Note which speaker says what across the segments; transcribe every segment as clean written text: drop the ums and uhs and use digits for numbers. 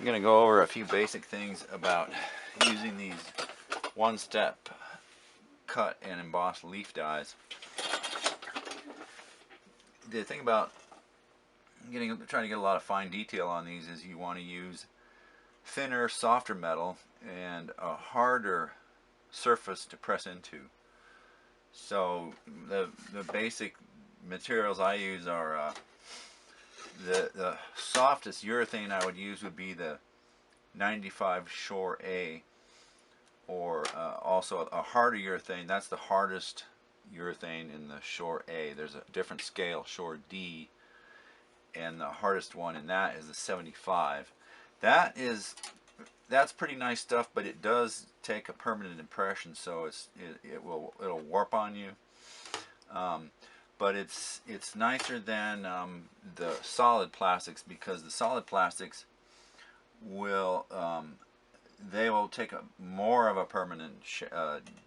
Speaker 1: I'm going to go over a few basic things about using these one-step cut and embossed leaf dies. The thing about trying to get a lot of fine detail on these is you want to use thinner, softer metal and a harder surface to press into. So the basic materials I use are the softest urethane I would use would be the 95 Shore A, or also a harder urethane. That's the hardest urethane in the Shore A. There's a different scale, Shore D, and the hardest one in that is the 75. That's pretty nice stuff, but it does take a permanent impression, so it'll warp on you. But it's nicer than the solid plastics, because the solid plastics will they will take more of a permanent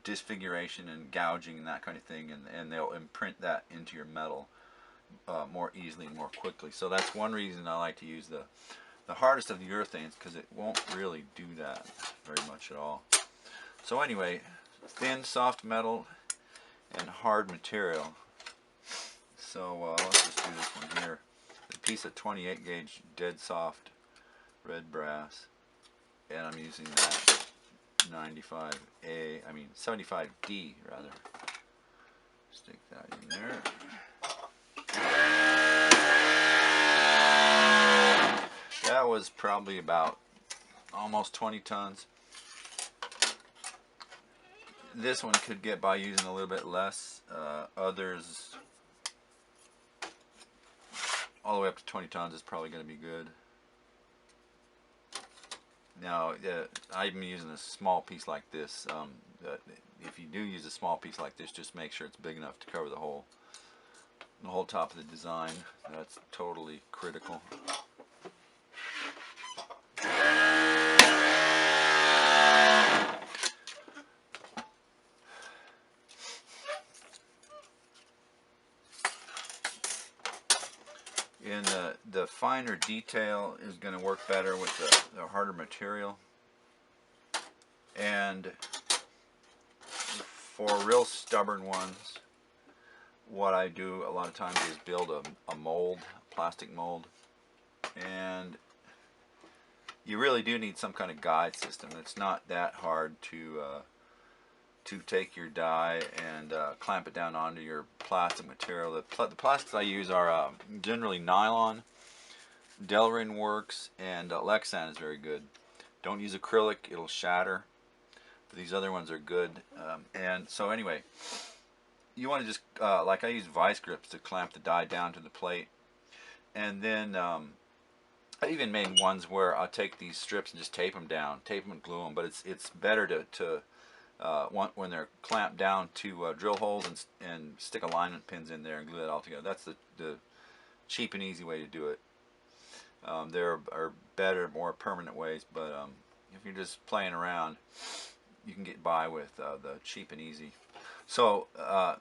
Speaker 1: disfiguration and gouging and that kind of thing, and they'll imprint that into your metal more easily and more quickly. So that's one reason I like to use the hardest of the urethanes, because it won't really do that very much at all. So anyway, thin, soft metal and hard material. So let's just do this one here. A piece of 28 gauge dead soft red brass, and I'm using that 95A, I mean 75D rather. Stick that in there. That was probably about almost 20 tons. This one could get by using a little bit less. Others, all the way up to 20 tons is probably going to be good. Now, I've been using a small piece like this. If you do use a small piece like this, just make sure it's big enough to cover the whole top of the design. That's totally critical. And the finer detail is going to work better with the harder material. And for real stubborn ones, what I do a lot of times is build a mold, a plastic mold. And you really do need some kind of guide system. It's not that hard to take your die and clamp it down onto your plastic material. The plastics I use are generally nylon. Delrin works, and Lexan is very good. Don't use acrylic, it'll shatter. But these other ones are good. And so anyway, you want to just, like I use vice grips to clamp the die down to the plate. And then I even made ones where I'll take these strips and just tape them down, tape them and glue them. But it's better to when they're clamped down to drill holes and stick alignment pins in there and glue that all together. That's the cheap and easy way to do it. There are better, more permanent ways, but if you're just playing around, you can get by with the cheap and easy. So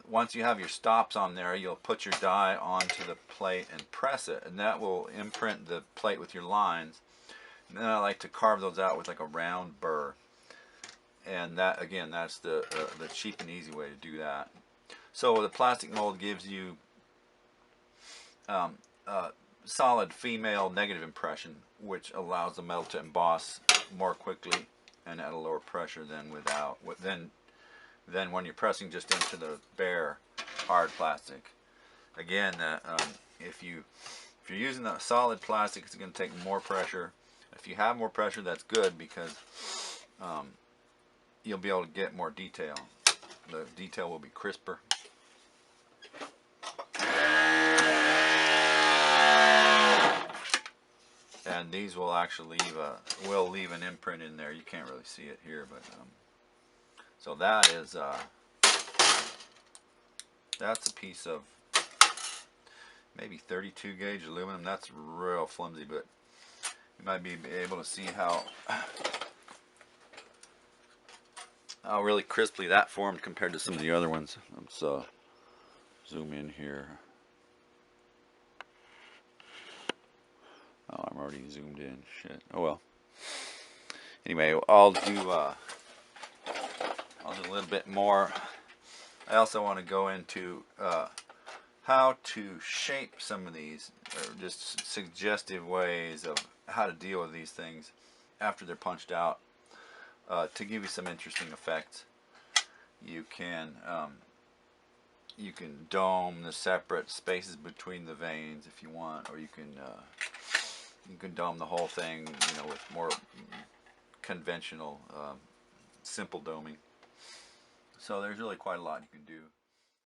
Speaker 1: once you have your stops on there, you'll put your die onto the plate and press it, and that will imprint the plate with your lines. And then I like to carve those out with like a round burr. And that, again, that's the cheap and easy way to do that. So the plastic mold gives you solid female negative impression, which allows the metal to emboss more quickly and at a lower pressure than when you're pressing just into the bare hard plastic. Again, if you're using the solid plastic, it's going to take more pressure. If you have more pressure, that's good, because you'll be able to get more detail. The detail will be crisper. And these will actually leave an imprint in there. You can't really see it here, but so that is that's a piece of maybe 32 gauge aluminum. That's real flimsy, but you might be able to see how really crisply that formed compared to some of the other ones. Let's zoom in here. Oh, I'm already zoomed in. Shit. Oh well. Anyway, I'll do a little bit more. I also want to go into how to shape some of these, or just suggestive ways of how to deal with these things after they're punched out, to give you some interesting effects. You can dome the separate spaces between the veins if you want, or you can dome the whole thing, with more conventional, simple doming. So there's really quite a lot you can do.